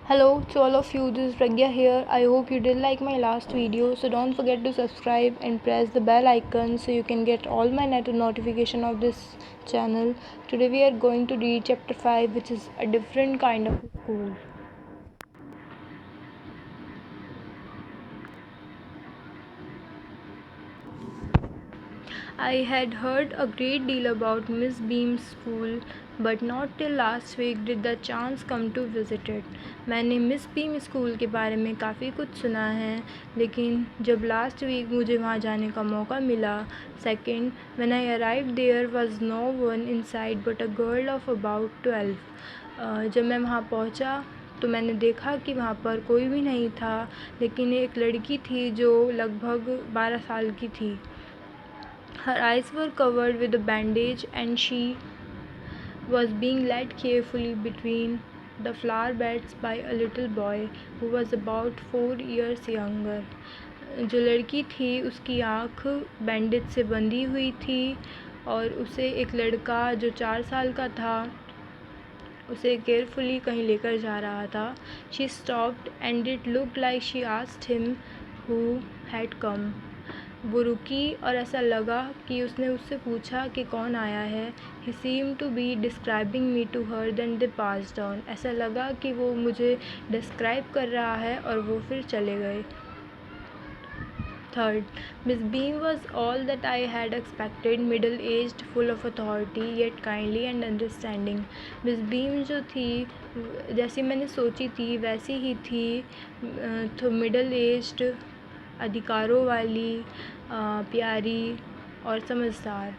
Hello to all of you, this is Pragya here. I hope you did like my last video, so don't forget to subscribe and press the bell icon so you can get all my notification of this channel. Today we are going to read chapter 5, which is a different kind of school. I had heard a great deal about Miss Beam's school, but not till last week did the chance come to visit it. मैंने miss beam school के बारे में काफ़ी कुछ सुना है, लेकिन जब लास्ट वीक मुझे वहाँ जाने का मौका मिला. Second, when I arrived there was no one inside but a girl of about 12. जब मैं वहाँ पहुँचा तो मैंने देखा कि वहाँ पर कोई भी नहीं था, लेकिन एक लड़की थी जो लगभग 12 साल की थी. Her eyes were covered with a bandage and she was being led carefully between the flower beds by a little boy who was about 4 years younger. जो लड़की थी उसकी आँख बैंडेज से बंधी हुई थी और उसे एक लड़का जो 4 साल का था उसे केयरफुली कहीं लेकर जा रहा था. She stopped and it looked like she asked him who had come. वो रुकी और ऐसा लगा कि उसने उससे पूछा कि कौन आया है. He seemed to be describing me to her then they passed on. ऐसा लगा कि वो मुझे डिस्क्राइब कर रहा है और वो फिर चले गए. Third, Miss Beam was all that I had expected, middle-aged, full of authority, yet kindly and understanding. Miss Beam जो थी जैसी मैंने सोची थी वैसी ही थी, तो मिडल एज्ड, अधिकारों वाली, प्यारी और समझदार.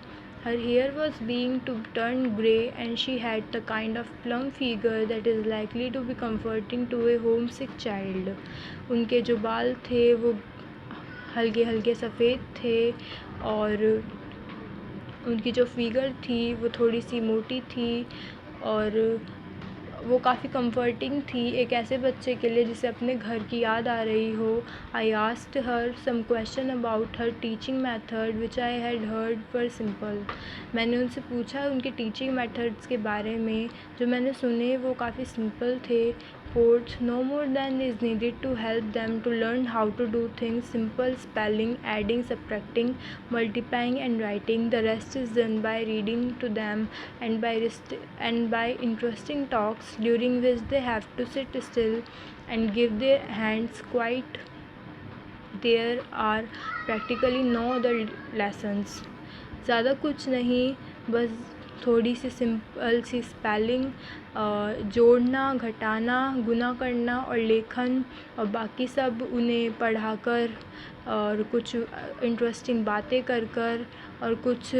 Her hair was being to turn grey and she had the kind of plump figure that is likely to be comforting to a homesick child. उनके जो बाल थे वो हल्के हल्के सफ़ेद थे और उनकी जो फिगर थी वो थोड़ी सी मोटी थी और वो काफ़ी कंफर्टिंग थी एक ऐसे बच्चे के लिए जिसे अपने घर की याद आ रही हो. I asked her some question about her teaching method which I had heard were simple. मैंने उनसे पूछा उनके टीचिंग मेथड्स के बारे में जो मैंने सुने वो काफ़ी सिंपल थे. Fourth, no more than is needed to help them to learn how to do things simple, spelling, adding, subtracting, multiplying and writing. The rest is done by reading to them and by interesting talks during which they have to sit still and give their hands quiet. There are practically no other lessons. ज़्यादा कुछ नहीं, बस थोड़ी सी simple सी spelling, जोड़ना, घटाना, गुना करना और लेखन, और बाकी सब उन्हें पढ़ाकर और कुछ इंटरेस्टिंग बातें कर कर और कुछ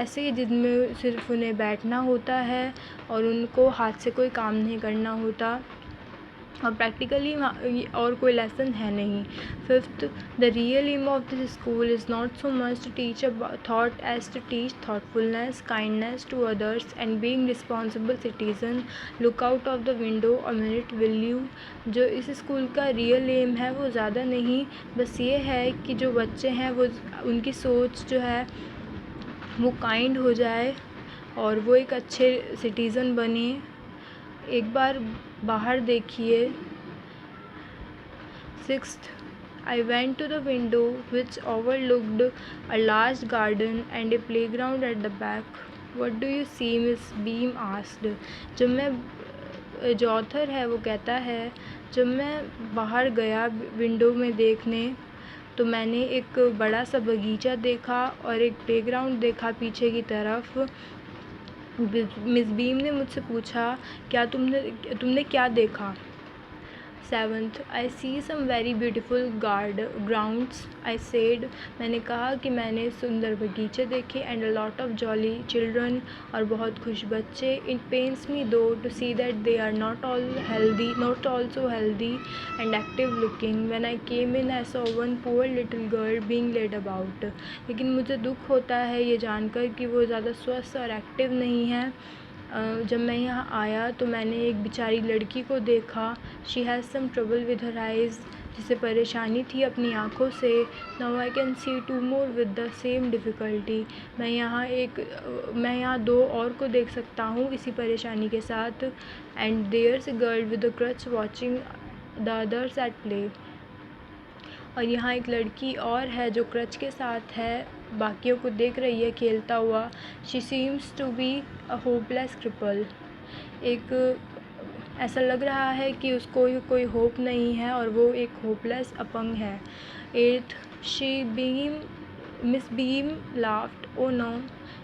ऐसे जिनमें सिर्फ उन्हें बैठना होता है और उनको हाथ से कोई काम नहीं करना होता और प्रैक्टिकली और कोई लेसन है नहीं. Fifth, the real aim of this school is not so much to teach thought as to teach thoughtfulness, kindness to others and being responsible citizen. Look out of the window a minute will you. जो इस school का real M है वो ज़्यादा नहीं, बस ये है कि जो बच्चे हैं वो उनकी सोच जो है वो काइंड हो जाए और वो एक अच्छे सिटीज़न बने. एक बार बाहर देखिए. Sixth, I went to the window which overlooked a large garden and a playground at the back. What do you see? Miss Beam asked. जब मैं जो ऑथर है वो कहता है जब मैं बाहर गया विंडो में देखने तो मैंने एक बड़ा सा बगीचा देखा और एक प्लेग्राउंड देखा पीछे की तरफ. मिस बीम ने मुझसे पूछा क्या तुमने क्या देखा. Seventh, I see some very beautiful grounds. I said, मैंने कहा कि मैंने सुंदर बगीचे देखे and a lot of jolly children और बहुत खुश बच्चे. It pains me though to see that they are not also healthy and active looking. When I came in I saw one poor little girl being led about. लेकिन मुझे दुख होता है ये जानकर कि वो ज़्यादा स्वस्थ और एक्टिव नहीं है. जब मैं यहाँ आया तो मैंने एक बेचारी लड़की को देखा. She has some trouble with her eyes. जिसे परेशानी थी अपनी आँखों से, now I can see 2 more with the same difficulty. मैं यहाँ 2 और को देख सकता हूँ इसी परेशानी के साथ। And there's a girl with a crutch watching the others at play. और यहाँ एक लड़की और है जो क्रच के साथ है, बाकियों को देख रही है खेलता हुआ। She seems to be a hopeless cripple. एक ऐसा लग रहा है कि उसको कोई होप नहीं है और वो एक होपलेस अपंग है। 8th, Miss Beam laughed. Oh no,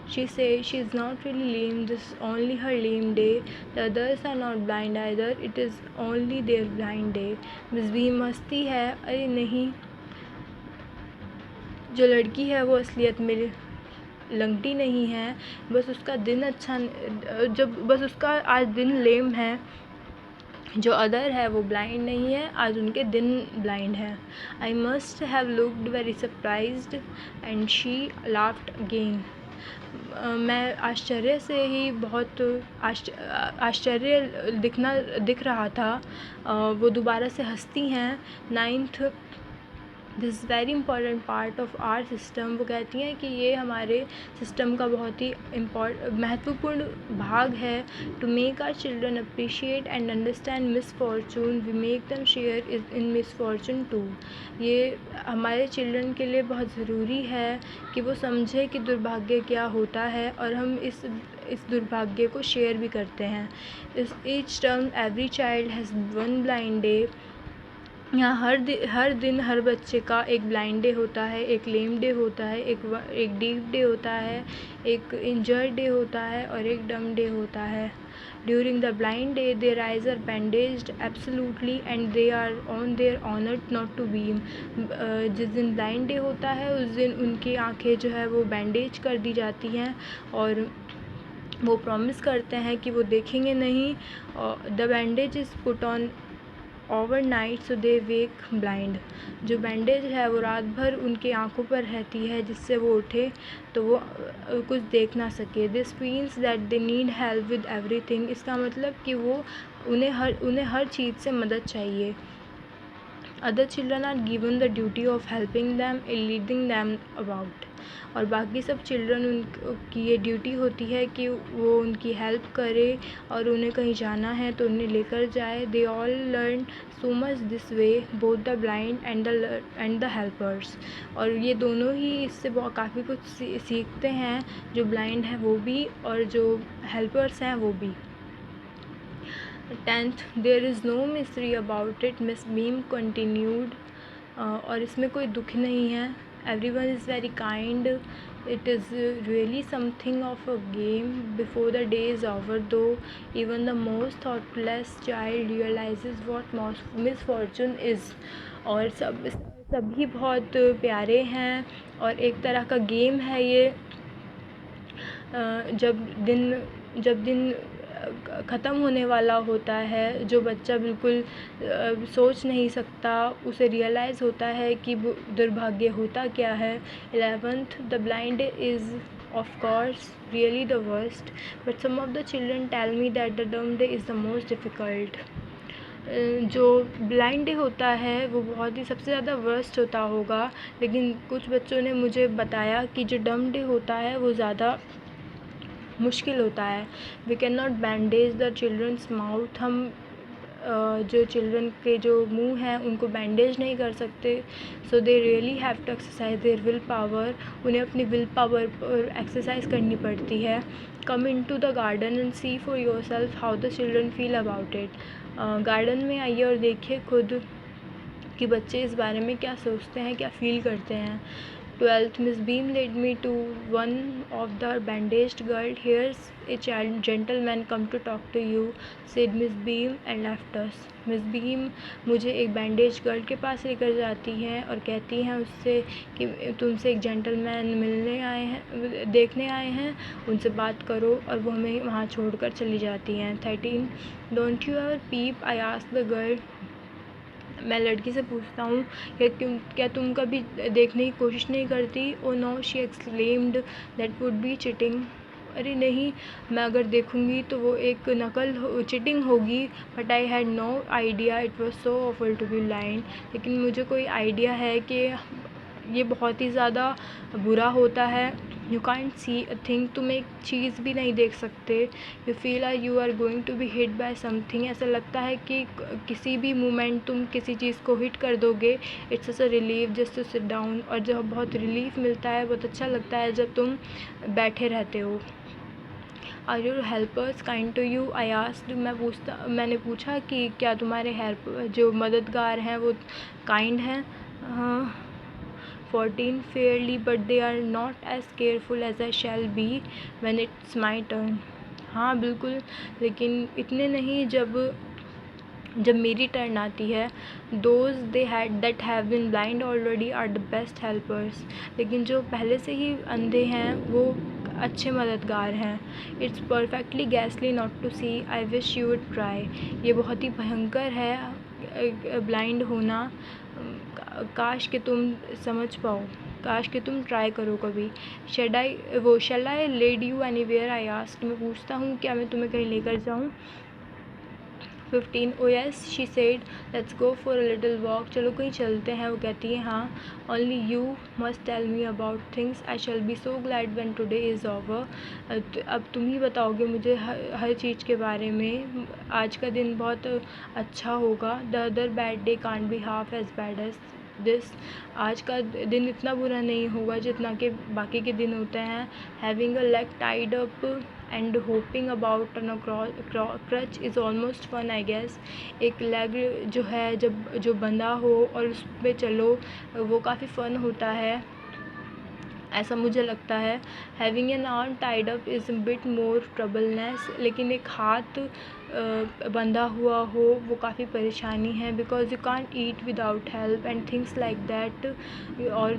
she said, she's not really lame, this is only her lame day. The others are not blind either, it is only their blind day. Miss Beam हंसती है, अरे नहीं, जो लड़की है वो असलियत में लंगटी नहीं है, बस उसका दिन बस उसका आज दिन लेम है। जो अदर है वो ब्लाइंड नहीं है, आज उनके दिन ब्लाइंड है। I must have looked very surprised and she laughed again. मैं आश्चर्य से ही बहुत आश्चर्य दिख रहा था। वो दोबारा से हंसती हैं। 9th, this is very important part of our system. वो कहती हैं कि ये हमारे सिस्टम का बहुत ही महत्वपूर्ण भाग है। To make our children appreciate and understand misfortune, we make them share in misfortune too. ये हमारे चिल्ड्रन के लिए बहुत ज़रूरी है कि वो समझे कि दुर्भाग्य क्या होता है, और हम इस दुर्भाग्य को शेयर भी करते हैं। इस each term every child has one blind day. यहाँ हर दिन हर बच्चे का एक ब्लाइंड डे होता है, एक लेम डे होता है, एक डीफ डे होता है, एक इंजर्ड डे होता है और एक डम डे होता है। During the blind day their eyes are bandaged absolutely and they are on their honoured not to beam. जिस दिन ब्लाइंड डे होता है उस दिन उनकी आँखें जो है वो बैंडेज कर दी जाती हैं और वो प्रॉमिस करते हैं कि वो देखेंगे नहीं। The bandage is put on overnight so they wake blind. जो बैंडेज है वो रात भर उनकी आँखों पर रहती है जिससे वो उठे तो वो कुछ देख ना सके। This means that they need help with everything. इसका मतलब कि वो उन्हें हर चीज़ से मदद चाहिए। Other children are given the duty of helping them leading them about. और बाकी सब चिल्ड्रन उनकी ये ड्यूटी होती है कि वो उनकी हेल्प करे और उन्हें कहीं जाना है तो उन्हें लेकर जाए। They all learn so much this way, both the blind and the helpers. और ये दोनों ही इससे काफ़ी कुछ सीखते हैं, जो ब्लाइंड है वो भी और जो हेल्पर्स हैं वो भी। 10th, there is no mystery about it, Miss Beam continued. और इसमें कोई दुख नहीं है। Everyone is very kind, it is really something of a game before the day is over, though even the most thoughtless child realizes what misfortune is। और सभी बहुत प्यारे हैं और एक तरह का गेम है ये। जब दिन ख़त्म होने वाला होता है, जो बच्चा बिल्कुल सोच नहीं सकता उसे रियलाइज़ होता है कि दुर्भाग्य होता क्या है। 11th, the blind is of course really the worst, but some of the children tell me that the dumb day is the most difficult। जो ब्लाइंड डे होता है वो बहुत ही सबसे ज़्यादा वर्स्ट होता होगा, लेकिन कुछ बच्चों ने मुझे बताया कि जो डम डे होता है वो ज़्यादा मुश्किल होता है। We can not bandage the children's mouth. हम जो चिल्ड्रन के जो मुंह हैं उनको बैंडेज नहीं कर सकते। So they really have to exercise their will power. उन्हें अपनी विल पावर पर एक्सरसाइज करनी पड़ती है। Come into the garden and see for yourself how the children feel about it. Garden में आइए और देखिए खुद कि बच्चे इस बारे में क्या सोचते हैं, क्या फील करते हैं। 12th, Miss Beam led me to one of the bandaged girl. Here's a gentleman come to talk to you, said Miss Beam and left us. Miss Beam मुझे एक बैंडेज गर्ल के पास लेकर जाती हैं और कहती हैं उससे कि तुमसे एक जेंटलमैन देखने आए हैं, उनसे बात करो, और वो हमें वहाँ छोड़कर चली जाती हैं। 13, Don't you ever peep? I asked the girl. मैं लड़की से पूछता हूँ क्या तुम कभी देखने की कोशिश नहीं करती? Oh no, she exclaimed, that would be cheating. अरे नहीं, मैं अगर देखूँगी तो वो एक नकल चीटिंग होगी, but I had no idea it was so awful to be blind. लेकिन मुझे कोई आइडिया है कि ये बहुत ही ज़्यादा बुरा होता है। You can't see a thing, तुम एक चीज़ भी नहीं देख सकते। You feel you are going to be hit by something, ऐसा लगता है कि किसी भी मोमेंट तुम किसी चीज़ को हिट कर दोगे। It's a relief just to sit down, और जब बहुत रिलीफ मिलता है, बहुत अच्छा लगता है जब तुम बैठे रहते हो। Are your helpers kind to you, I asked, मैंने पूछा कि क्या तुम्हारे हेल्प जो मददगार हैं वो काइंड हैं। 14 fairly, but they are not as careful as I shall be when it's my turn. हाँ बिल्कुल, लेकिन इतने नहीं जब मेरी टर्न आती है। Those they had that have been blind already are the best helpers, लेकिन जो पहले से ही अंधे हैं वो अच्छे मददगार हैं। इट्स परफेक्टली गैसली not to see, I wish you would try. ये बहुत ही भयंकर है ब्लाइंड होना, काश कि तुम समझ पाओ, काश कि तुम ट्राई करो कभी। Shall I lead you anywhere, I asked, मैं पूछता हूँ क्या मैं तुम्हें कहीं लेकर जाऊँ। 15 oh yes she said, let's go for a little walk, चलो कहीं चलते हैं, वो कहती है हाँ। only you must tell me about things, I shall be so glad when today is over। अब तुम ही बताओगे मुझे हर चीज़ के बारे में, आज का दिन बहुत अच्छा होगा। the other bad day can't be half as bad as this, आज का दिन इतना बुरा नहीं होगा जितना कि बाकी के दिन होते हैं। having a leg tied up and hopping about on a crutch is almost fun I guess। एक लेग जो है जो बंधा हो और उस पर चलो, वो काफ़ी फ़न होता है, ऐसा मुझे लगता है। Having an arm tied up is bit more troublesome, लेकिन एक हाथ बंधा हुआ हो वो काफ़ी परेशानी है। Because you can't eat without help and things like that. और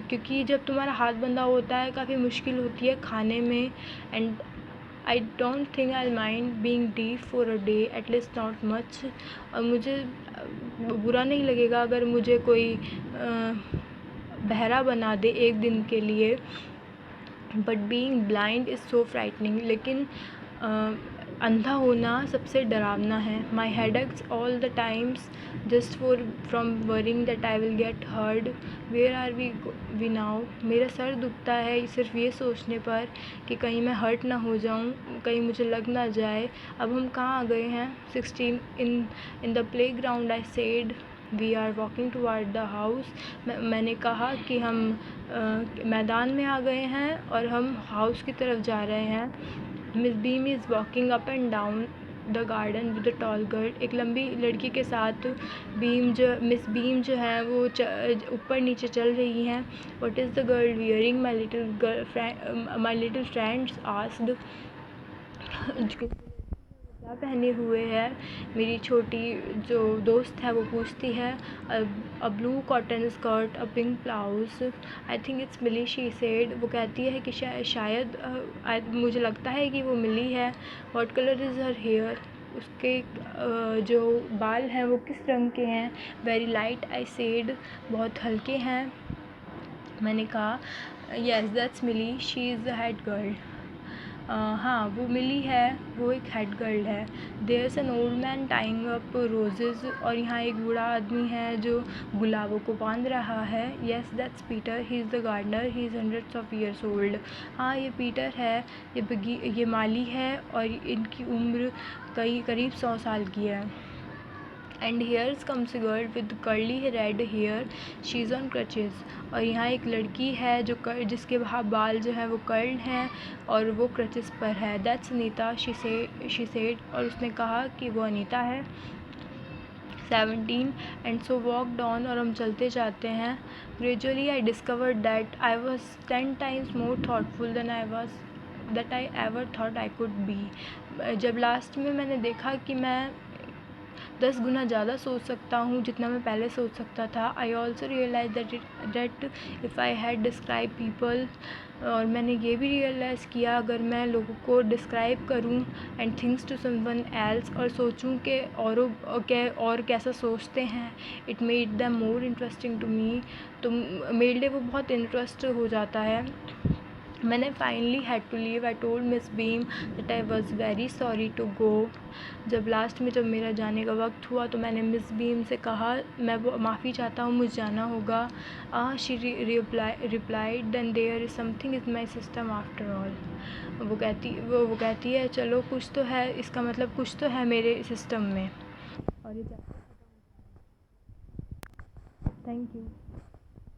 क्योंकि जब तुम्हारा हाथ बंधा होता है काफ़ी मुश्किल होती है खाने में। And I don't think I mind being deaf for a day, at least not much. और मुझे बुरा नहीं लगेगा अगर मुझे कोई बहरा बना दे एक दिन के लिए, but being blind is so frightening, लेकिन अंधा होना सबसे डरावना है। My headaches all the times just from worrying that I will get hurt, where are we now. मेरा सर दुखता है सिर्फ ये सोचने पर कि कहीं मैं हर्ट ना हो जाऊँ, कहीं मुझे लग ना जाए। अब हम कहाँ आ गए हैं? 16 in the playground, I said we are walking toward the house. मैंने कहा कि हम मैदान में आ गए हैं और हम हाउस की तरफ जा रहे हैं। Miss beam is walking up and down the garden with a tall girl, एक लंबी लड़की के साथ मिस बीम जो है वो ऊपर नीचे चल रही हैं। What is the girl wearing, my little friends asked, क्या पहने हुए है मेरी छोटी जो दोस्त है वो पूछती है। A blue cotton skirt, a pink blouse, I think it's Milly, she said, वो कहती है कि शायद मुझे लगता है कि वो मिली है। What colour is her hair, उसके जो बाल हैं वो किस रंग के हैं। वेरी लाइट, आई सेड, बहुत हल्के हैं। मैंने कहा yes that's Millie, she is the head girl. हाँ वो मिली है, वो एक हेड गर्ल है। There is an old man tying up roses, और यहाँ एक बूढ़ा आदमी है जो गुलाबों को बांध रहा है। Yes that's Peter, he is the gardener, he is hundreds of years old. हाँ ये पीटर है, ये माली है और इनकी उम्र करीब 100 साल की है। And here's comes girl with curly red hair, she is on crutches, और यहाँ एक लड़की है जिसके बाल जो है वो कर्ल हैं और वो क्रचेस पर है। दैट्स अनीता, शी सेड, और उसने कहा कि वो अनीता है। 17 एंड सो वॉकड ऑन, और हम चलते जाते हैं। Gradually I discovered that I was 10 times more thoughtful than I ever thought I could be. जब लास्ट में मैंने देखा कि मैं 10 गुना ज़्यादा सोच सकता हूँ जितना मैं पहले सोच सकता था। I also realise that if I had describe people, और मैंने ये भी रियलाइज़ किया अगर मैं लोगों को डिस्क्राइब करूँ and things to someone else, और सोचूं कि और कैसा सोचते हैं, it made them more interesting to me, तो मेरे लिए वो बहुत इंटरेस्ट हो जाता है। मैंने finally had to leave. I told Miss Beam that I was very sorry to go. जब लास्ट में जब मेरा जाने का वक्त हुआ तो मैंने मिस बीम से कहा मैं माफ़ी चाहता हूँ, मुझे जाना होगा। She replied then there is something is my system after all. वो कहती है चलो कुछ तो है, इसका मतलब कुछ तो है मेरे सिस्टम में। और ये थैंक यू।